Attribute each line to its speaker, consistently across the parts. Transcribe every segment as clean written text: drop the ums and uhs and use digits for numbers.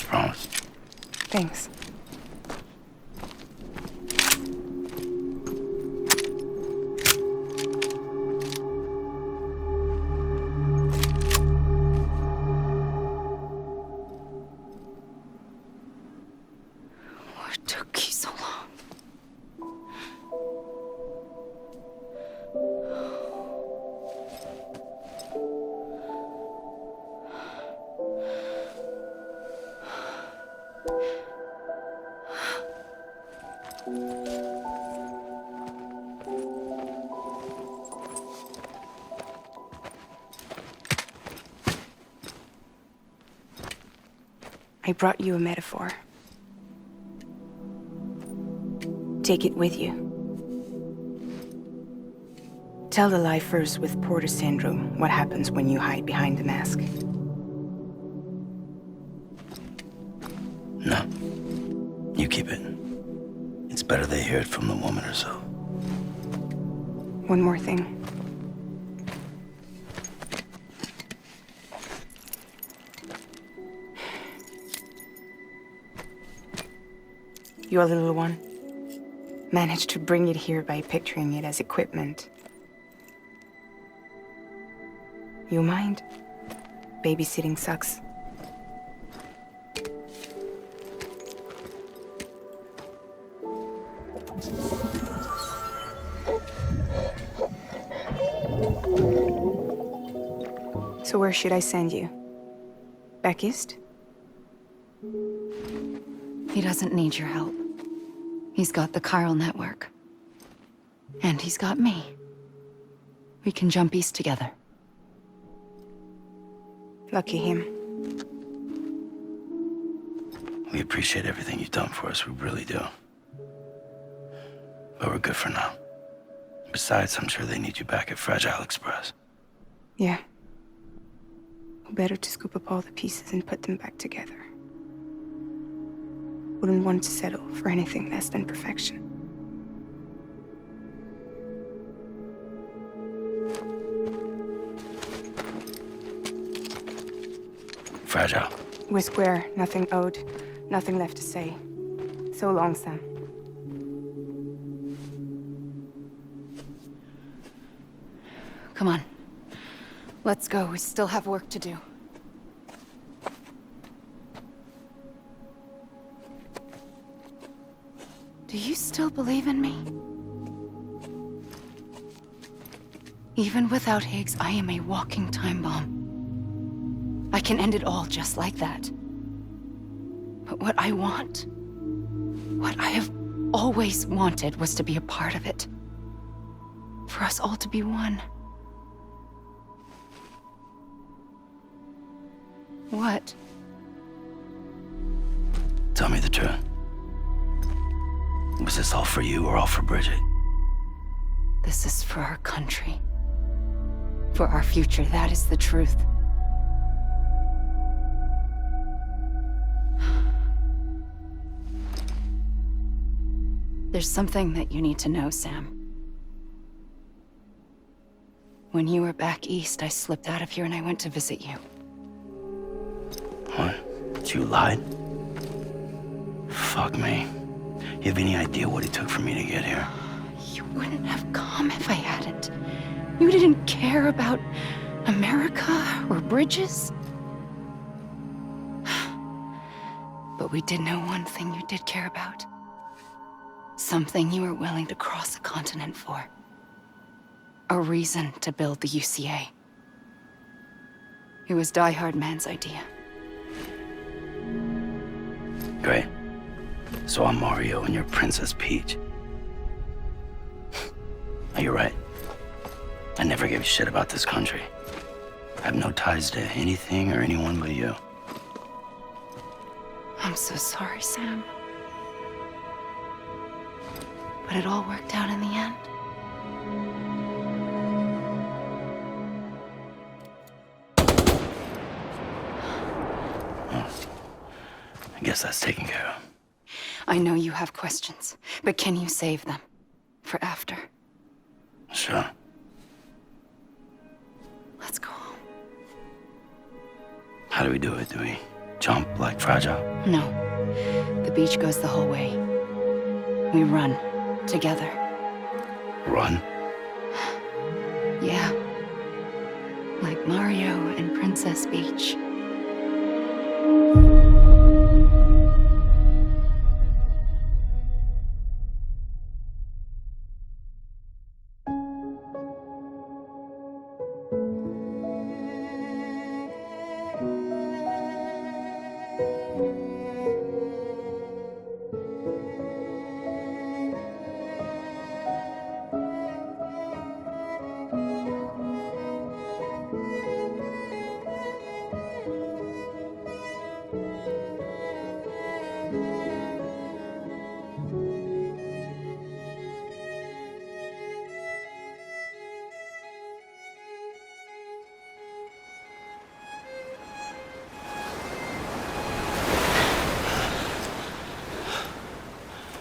Speaker 1: surprise, promise.
Speaker 2: Thanks. What took you so long? I brought you a metaphor. Take it with you. Tell the lifers with Porter syndrome what happens when you hide behind the mask.
Speaker 1: No. You keep it. It's better they hear it from the woman herself.
Speaker 2: One more thing. Your little one managed to bring it here by picturing it as equipment. You mind? Babysitting sucks. So where should I send you? Back east?
Speaker 3: He doesn't need your help. He's got the chiral network. And he's got me. We can jump east together.
Speaker 2: Lucky him.
Speaker 1: We appreciate everything you've done for us, we really do. But we're good for now. Besides, I'm sure they need you back at Fragile Express.
Speaker 2: Yeah. Better to scoop up all the pieces and put them back together. Wouldn't want to settle for anything less than perfection.
Speaker 1: Fragile.
Speaker 2: We're square, nothing owed, nothing left to say. So long, Sam.
Speaker 3: Come on. Let's go. We still have work to do. Do you still believe in me? Even without Higgs, I am a walking time bomb. I can end it all just like that. But what I want, what I have always wanted, was to be a part of it. For us all to be one. What?
Speaker 1: Tell me the truth. Was this all for you or all for Bridget?
Speaker 3: This is for our country. For our future, that is the truth. There's something that you need to know, Sam. When you were back east, I slipped out of here and I went to visit you.
Speaker 1: What? You lied? Fuck me. You have any idea what it took for me to get here?
Speaker 3: You wouldn't have come if I hadn't. You didn't care about America or bridges. But we did know one thing you did care about. Something you were willing to cross a continent for. A reason to build the UCA. It was Die-Hardman's idea.
Speaker 1: Great. So I'm Mario and you're Princess Peach. You're right. I never gave a shit about this country. I have no ties to anything or anyone but you.
Speaker 3: I'm so sorry, Sam. But it all worked out in the end.
Speaker 1: Well, I guess that's taken care of.
Speaker 3: I know you have questions, but can you save them for after?
Speaker 1: Sure.
Speaker 3: Let's go home.
Speaker 1: How do we do it? Do we jump like Fragile?
Speaker 3: No. The beach goes the whole way. We run. Together.
Speaker 1: Run?
Speaker 3: Yeah. Like Mario and Princess Peach.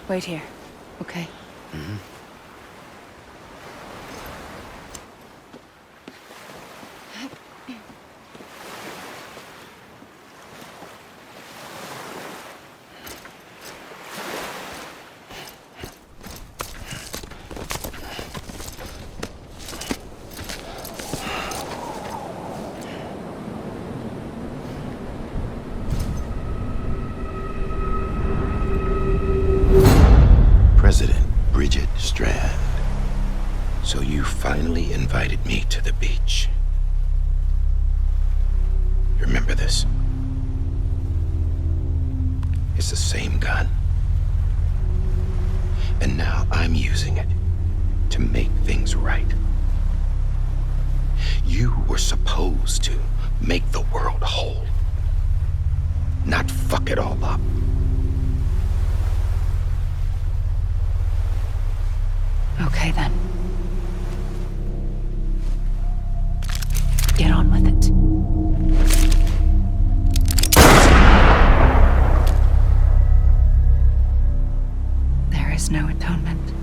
Speaker 3: Wait here, okay?
Speaker 1: Mm-hmm.
Speaker 4: Strand. So you finally invited me to the beach. Remember this? It's the same gun. And now I'm using it to make things right. You were supposed to make the world whole, not fuck it all up.
Speaker 3: Okay, then. Get on with it. There is no atonement.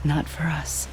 Speaker 3: Not for us.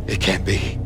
Speaker 4: It can't be.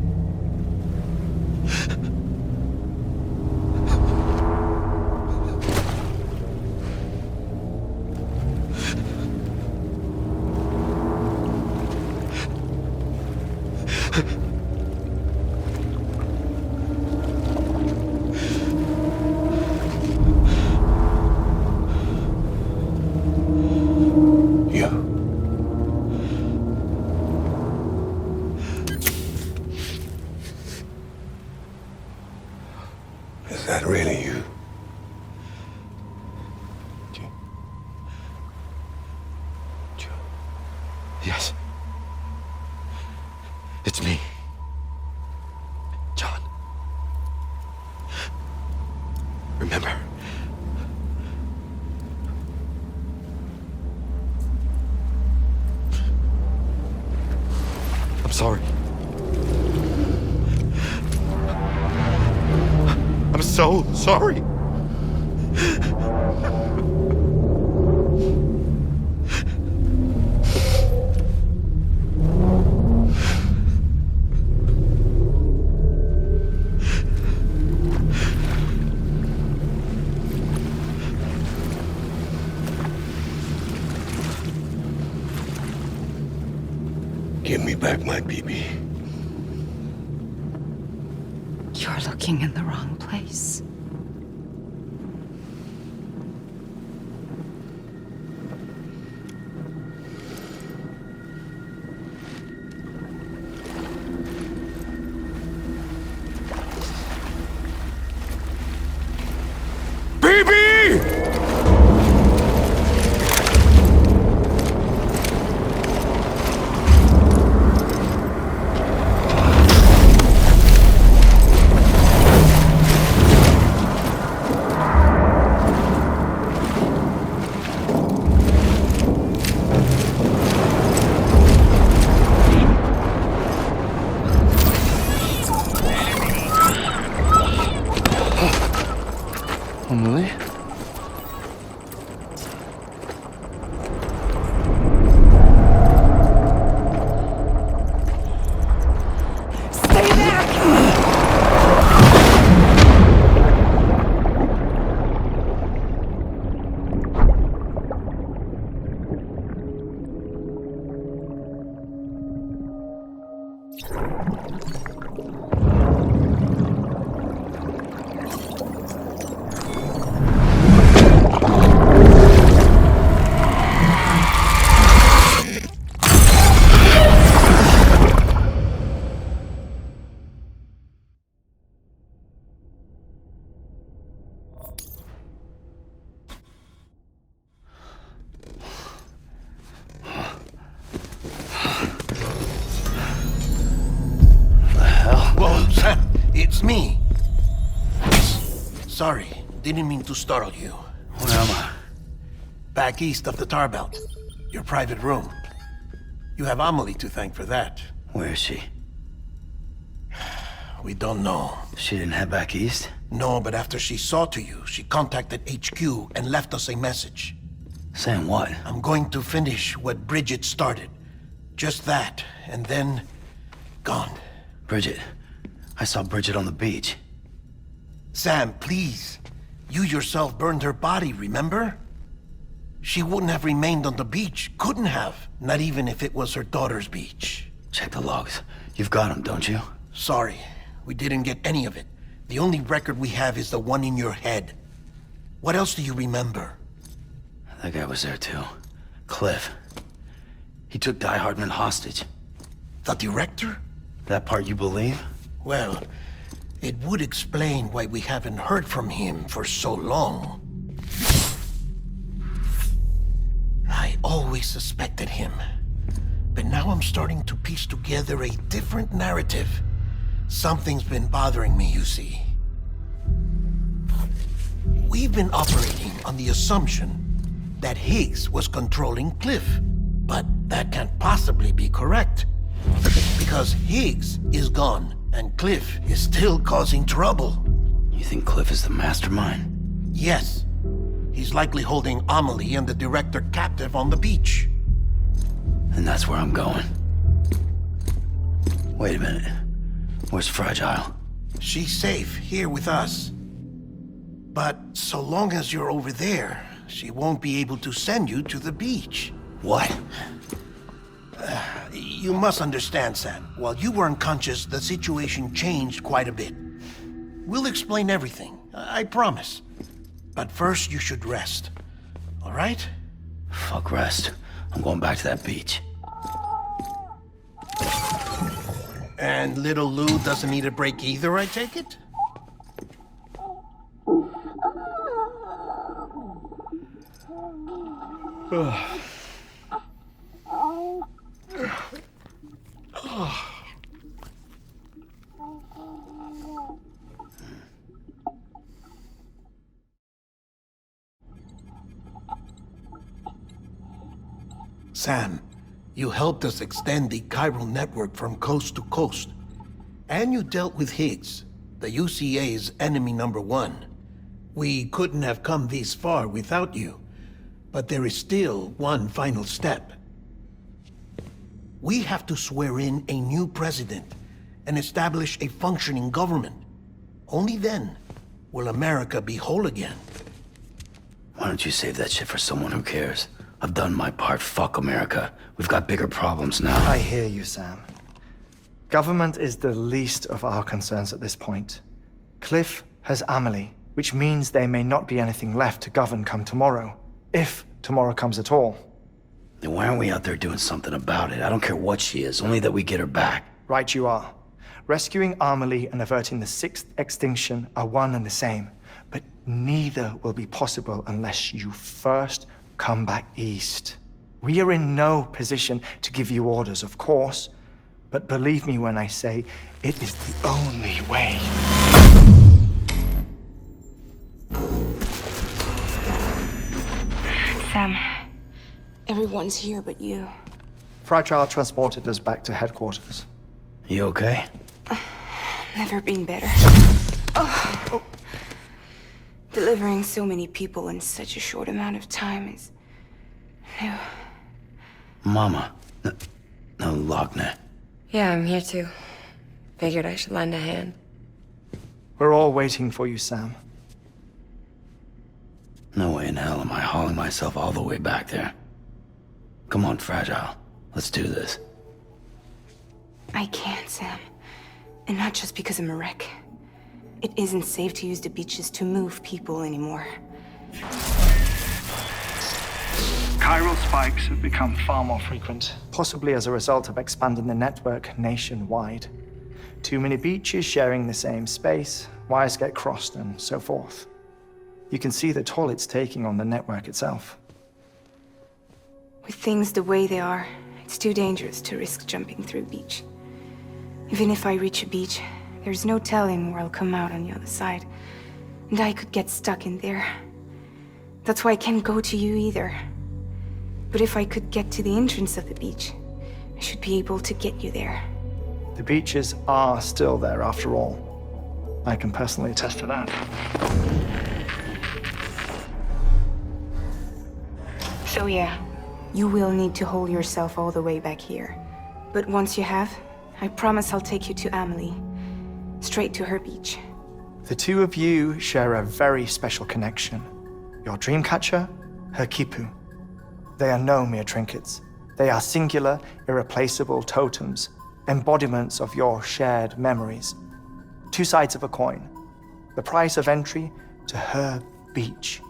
Speaker 5: Is that really you?
Speaker 4: Yes. It's me. John. Remember. I'm sorry. I'm so sorry.
Speaker 5: Give me back my BB.
Speaker 3: You're looking in the wrong place.
Speaker 5: BB!
Speaker 6: It's me. Sorry, didn't mean to startle you.
Speaker 1: Where am I?
Speaker 6: Back east of the Tar Belt. Your private room. You have Amelie to thank for that.
Speaker 1: Where is she?
Speaker 6: We don't know.
Speaker 1: She didn't head back east?
Speaker 6: No, but after she saw to you, she contacted HQ and left us a message.
Speaker 1: Saying what?
Speaker 6: I'm going to finish what Bridget started. Just that, and then... gone.
Speaker 1: Bridget. I saw Bridget on the beach.
Speaker 6: Sam, please. You yourself burned her body, remember? She wouldn't have remained on the beach. Couldn't have. Not even if it was her daughter's beach.
Speaker 1: Check the logs. You've got them, don't you?
Speaker 6: Sorry. We didn't get any of it. The only record we have is the one in your head. What else do you remember?
Speaker 1: That guy was there too. Cliff. He took Die-Hardman hostage.
Speaker 6: The director?
Speaker 1: That part you believe?
Speaker 6: Well, it would explain why we haven't heard from him for so long. I always suspected him. But now I'm starting to piece together a different narrative. Something's been bothering me, you see. We've been operating on the assumption that Higgs was controlling Cliff. But that can't possibly be correct. Because Higgs is gone, and Cliff is still causing trouble.
Speaker 1: You think Cliff is the mastermind?
Speaker 6: Yes. He's likely holding Amelie and the director captive on the beach.
Speaker 1: And that's where I'm going. Wait a minute. Where's Fragile?
Speaker 6: She's safe here with us. But so long as you're over there, she won't be able to send you to the beach.
Speaker 1: What?
Speaker 6: You must understand, Sam. While you were unconscious, the situation changed quite a bit. We'll explain everything, I promise. But first, you should rest. All right?
Speaker 1: Fuck rest. I'm going back to that beach.
Speaker 6: And little Lou doesn't need a break either, I take it? Sam, you helped us extend the chiral network from coast to coast. And you dealt with Higgs, the UCA's enemy #1. We couldn't have come this far without you. But there is still one final step. We have to swear in a new president and establish a functioning government. Only then will America be whole again.
Speaker 1: Why don't you save that shit for someone who cares? I've done my part. Fuck America. We've got bigger problems now.
Speaker 7: I hear you, Sam. Government is the least of our concerns at this point. Cliff has Amelie, which means there may not be anything left to govern come tomorrow. If tomorrow comes at all.
Speaker 1: Then why aren't we out there doing something about it? I don't care what she is, only that we get her back.
Speaker 7: Right you are. Rescuing Amelie and averting the 6th extinction are one and the same. But neither will be possible unless you first come back east. We are in no position to give you orders, of course. But believe me when I say, it is the only way.
Speaker 2: Sam, everyone's here but you.
Speaker 7: Fragile transported us back to headquarters.
Speaker 1: You okay?
Speaker 2: Never been better. Oh. Delivering so many people in such a short amount of time is new.
Speaker 1: Mama. No, Lochner.
Speaker 8: Yeah, I'm here too. Figured I should lend a hand.
Speaker 7: We're all waiting for you, Sam.
Speaker 1: No way in hell am I hauling myself all the way back there. Come on, Fragile. Let's do this.
Speaker 2: I can't, Sam. And not just because I'm a wreck. It isn't safe to use the beaches to move people anymore.
Speaker 9: Chiral spikes have become far more frequent.
Speaker 7: Possibly as a result of expanding the network nationwide. Too many beaches sharing the same space, wires get crossed, and so forth. You can see the toll it's taking on the network itself.
Speaker 2: With things the way they are, it's too dangerous to risk jumping through a beach. Even if I reach a beach, There's no telling where I'll come out on the other side. And I could get stuck in there. That's why I can't go to you either. But if I could get to the entrance of the beach, I should be able to get you there.
Speaker 7: The beaches are still there after all. I can personally attest to that.
Speaker 2: So yeah, you will need to hold yourself all the way back here. But once you have, I promise I'll take you to Amelie. Straight to her beach.
Speaker 7: The two of you share a very special connection. Your dreamcatcher, her quipu. They are no mere trinkets. They are singular, irreplaceable totems, embodiments of your shared memories. Two sides of a coin. The price of entry to her beach.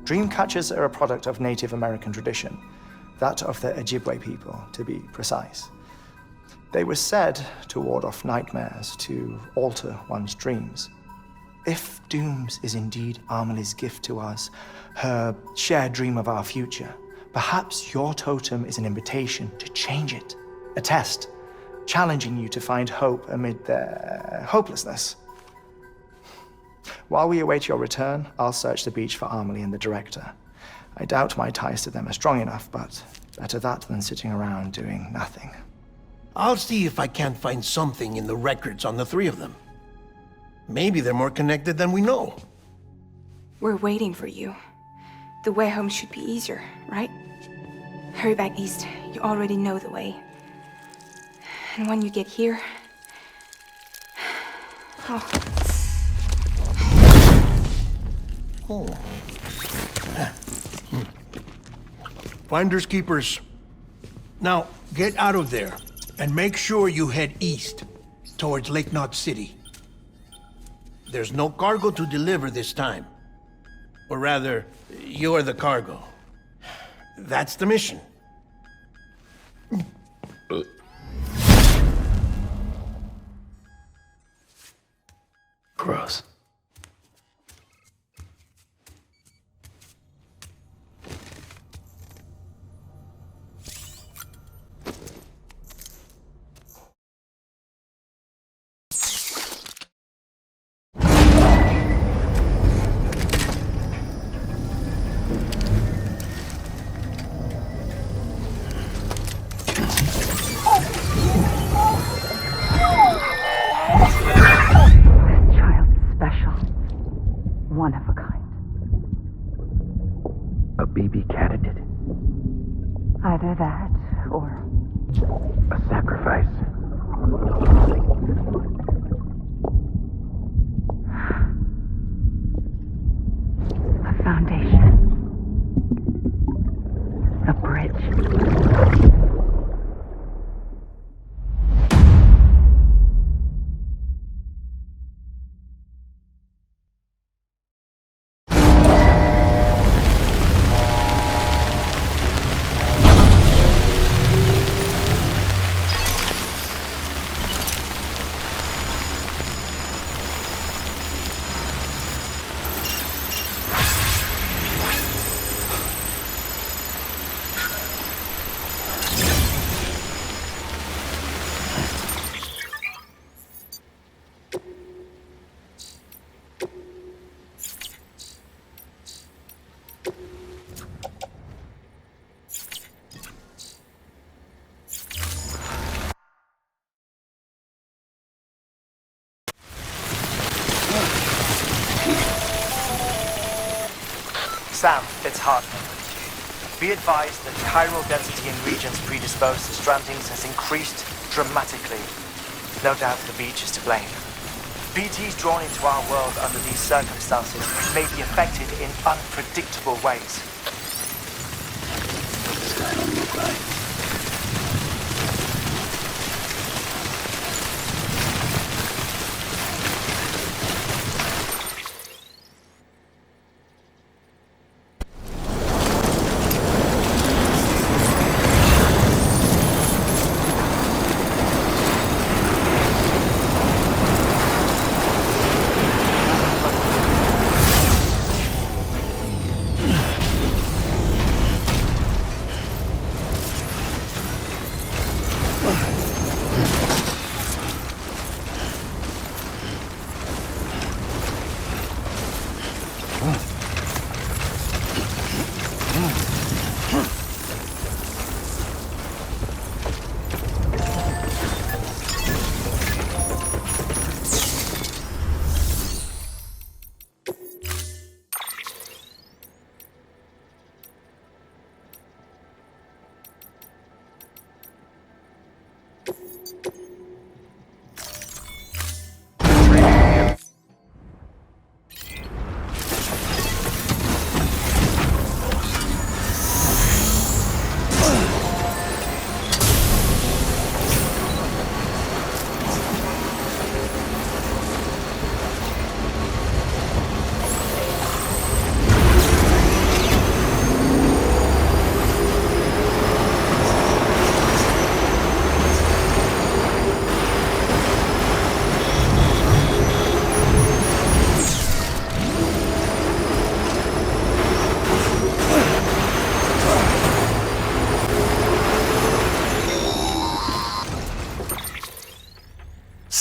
Speaker 7: Dreamcatchers are a product of Native American tradition, that of the Ojibwe people, to be precise. They were said to ward off nightmares, to alter one's dreams. If Dooms is indeed Amelie's gift to us, her shared dream of our future, perhaps your totem is an invitation to change it, a test, challenging you to find hope amid their hopelessness. While we await your return, I'll search the beach for Amelie and the director. I doubt my ties to them are strong enough, but better that than sitting around doing nothing.
Speaker 6: I'll see if I can't find something in the records on the three of them. Maybe they're more connected than we know.
Speaker 2: We're waiting for you. The way home should be easier, right? Hurry back east. You already know the way. And when you get here...
Speaker 6: Oh. Finders keepers. Now, get out of there, and make sure you head east, towards Lake Knot City. There's no cargo to deliver this time. Or rather, you're the cargo. That's the mission.
Speaker 1: Gross.
Speaker 3: One of a kind.
Speaker 4: A baby candidate?
Speaker 3: Either that, or...
Speaker 4: A sacrifice?
Speaker 3: A foundation. A bridge.
Speaker 7: Sam, it's Hardman. Be advised that chiral density in regions predisposed to strandings has increased dramatically. No doubt the beach is to blame. BTs drawn into our world under these circumstances may be affected in unpredictable ways.
Speaker 1: What does this guy don't look like?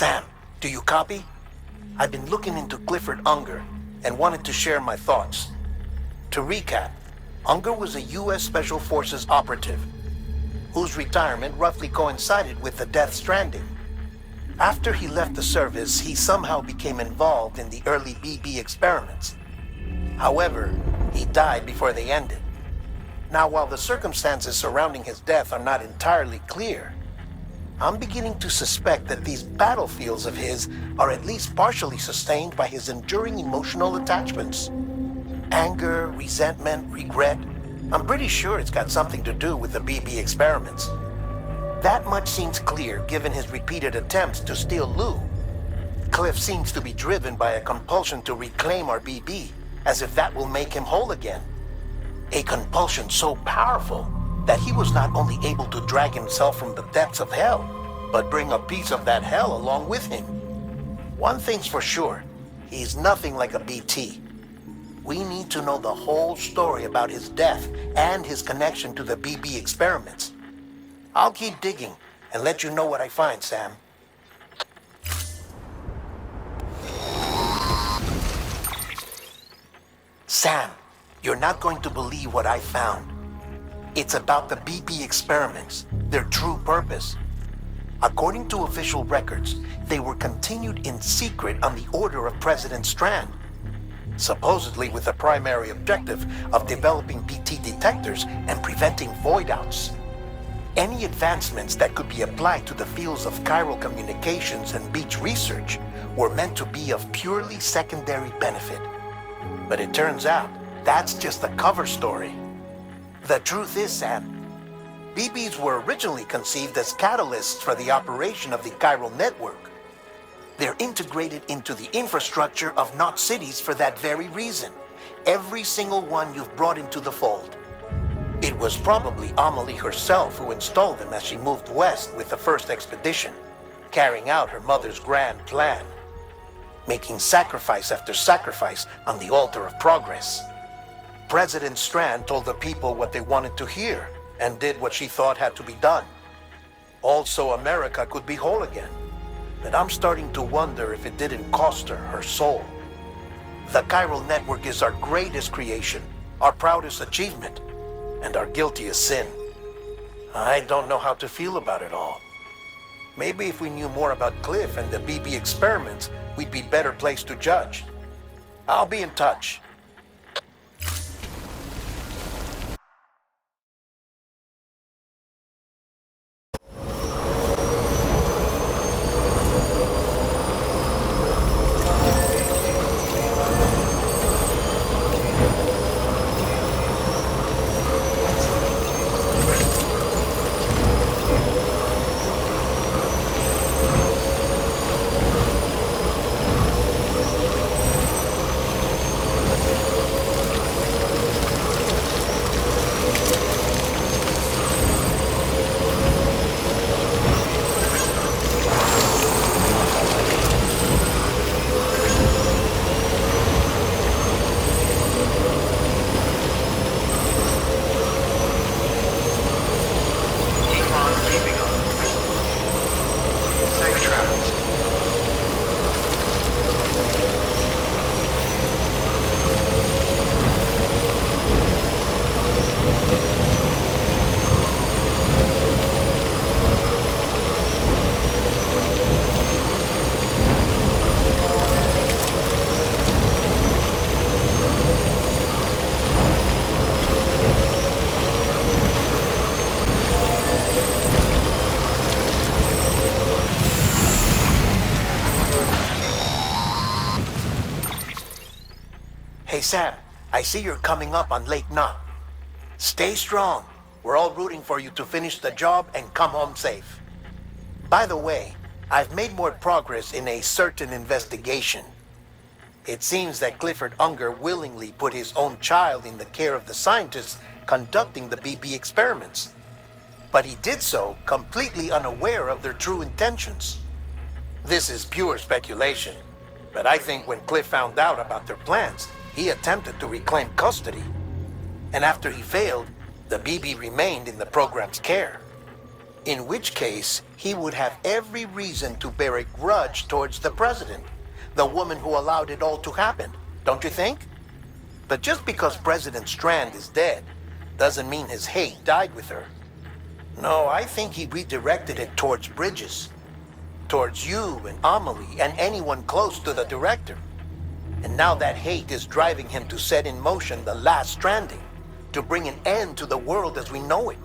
Speaker 6: Sam, do you copy? I've been looking into Clifford Unger and wanted to share my thoughts. To recap, Unger was a U.S. Special Forces operative whose retirement roughly coincided with the death Stranding. After he left the service, he somehow became involved in the early BB experiments. However, he died before they ended. Now, while the circumstances surrounding his death are not entirely clear, I'm beginning to suspect that these battlefields of his are at least partially sustained by his enduring emotional attachments. Anger, resentment, regret. I'm pretty sure it's got something to do with the BB experiments. That much seems clear given his repeated attempts to steal Lou. Cliff seems to be driven by a compulsion to reclaim our BB, as if that will make him whole again. A compulsion so powerful that he was not only able to drag himself from the depths of hell, but bring a piece of that hell along with him. One thing's for sure, he's nothing like a BT. We need to know the whole story about his death and his connection to the BB experiments. I'll keep digging and let you know what I find, Sam. Sam, you're not going to believe what I found. It's about the BB experiments, their true purpose. According to official records, they were continued in secret on the order of President Strand, supposedly with the primary objective of developing BT detectors and preventing void-outs. Any advancements that could be applied to the fields of chiral communications and beach research were meant to be of purely secondary benefit. But it turns out, that's just a cover story. The truth is, Sam, BBs were originally conceived as catalysts for the operation of the chiral network. They're integrated into the infrastructure of Knot cities for that very reason. Every single one you've brought into the fold. It was probably Amelie herself who installed them as she moved west with the first expedition, carrying out her mother's grand plan, making sacrifice after sacrifice on the altar of progress. President Strand told the people what they wanted to hear and did what she thought had to be done. Also, America could be whole again. But I'm starting to wonder if it didn't cost her her soul. The chiral network is our greatest creation, our proudest achievement, and our guiltiest sin. I don't know how to feel about it all. Maybe if we knew more about Cliff and the BB experiments, we'd be better placed to judge. I'll be in touch. Hey Sam, I see you're coming up on Lake Knot. Stay strong. We're all rooting for you to finish the job and come home safe. By the way, I've made more progress in a certain investigation. It seems that Clifford Unger willingly put his own child in the care of the scientists conducting the BB experiments. But he did so completely unaware of their true intentions. This is pure speculation, but I think when Cliff found out about their plans, he attempted to reclaim custody. And after he failed, the BB remained in the program's care. In which case, he would have every reason to bear a grudge towards the president, the woman who allowed it all to happen, don't you think? But just because President Strand is dead, doesn't mean his hate died with her. No, I think he redirected it towards Bridges. Towards you and Amelie and anyone close to the director. And now that hate is driving him to set in motion the last Stranding, to bring an end to the world as we know it.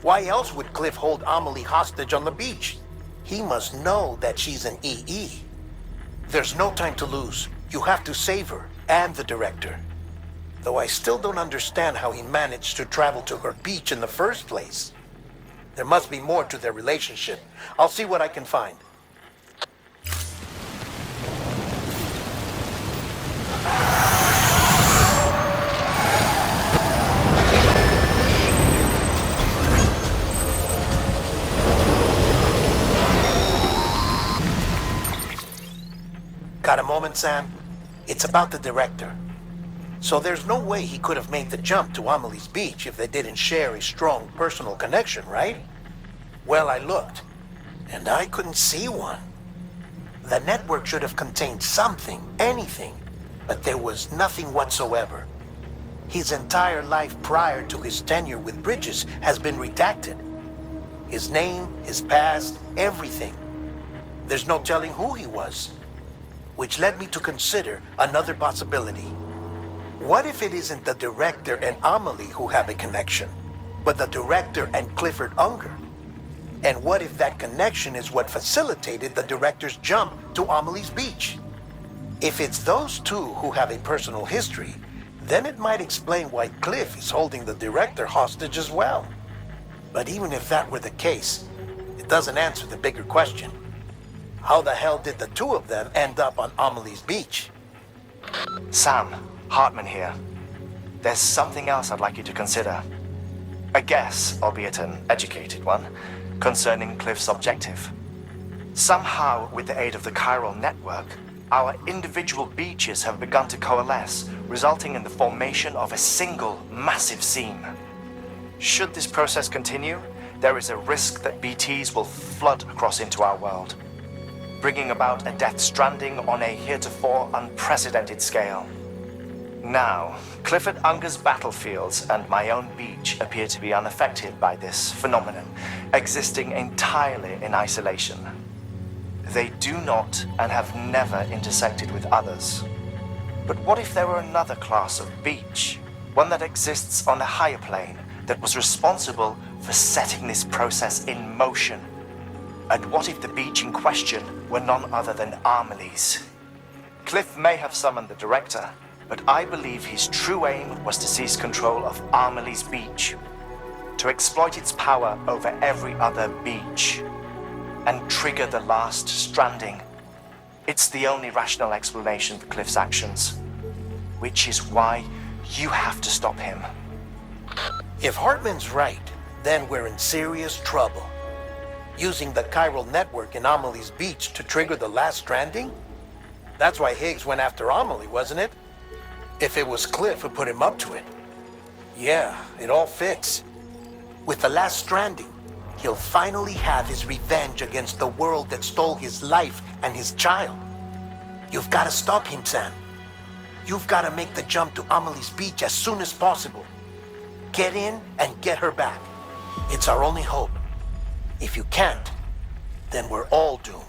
Speaker 6: Why else would Cliff hold Amelie hostage on the beach? He must know that she's an EE. There's no time to lose. You have to save her and the director. Though I still don't understand how he managed to travel to her beach in the first place. There must be more to their relationship. I'll see what I can find. Got a moment, Sam? It's about the director. So there's no way he could have made the jump to Amelie's beach if they didn't share a strong personal connection, right? Well, I looked, and I couldn't see one. The network should have contained something, anything, but there was nothing whatsoever. His entire life prior to his tenure with Bridges has been redacted. His name, his past, everything. There's no telling who he was. Which led me to consider another possibility. What if it isn't the director and Amelie who have a connection, but the director and Clifford Unger? And what if that connection is what facilitated the director's jump to Amelie's beach? If it's those two who have a personal history, then it might explain why Cliff is holding the director hostage as well. But even if that were the case, it doesn't answer the bigger question. How the hell did the two of them end up on Amelie's beach?
Speaker 7: Sam, Hartman here. There's something else I'd like you to consider. A guess, albeit an educated one, concerning Cliff's objective. Somehow, with the aid of the chiral network, our individual beaches have begun to coalesce, resulting in the formation of a single massive seam. Should this process continue, there is a risk that BTs will flood across into our world, bringing about a death stranding on a heretofore unprecedented scale. Now, Clifford Unger's battlefields and my own beach appear to be unaffected by this phenomenon, existing entirely in isolation. They do not and have never intersected with others. But what if there were another class of beach, one that exists on a higher plane, that was responsible for setting this process in motion? And what if the beach in question were none other than Amelie's? Cliff may have summoned the director, but I believe his true aim was to seize control of Amelie's beach, to exploit its power over every other beach, and trigger the last Stranding. It's the only rational explanation for Cliff's actions, which is why you have to stop him.
Speaker 6: If Hartman's right, then we're in serious trouble. Using the chiral network in Amelie's beach to trigger the last Stranding? That's why Higgs went after Amelie, wasn't it? If it was Cliff who put him up to it. Yeah, it all fits. With the last Stranding, he'll finally have his revenge against the world that stole his life and his child. You've got to stop him, Sam. You've got to make the jump to Amelie's beach as soon as possible. Get in and get her back. It's our only hope. If you can't, then we're all doomed.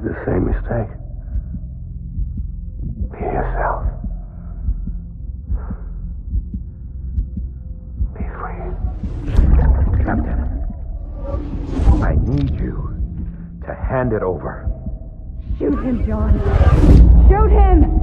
Speaker 5: make the same mistake. Be yourself. Be free.
Speaker 4: Captain, I need you to hand it over.
Speaker 3: Shoot him, John. Shoot him!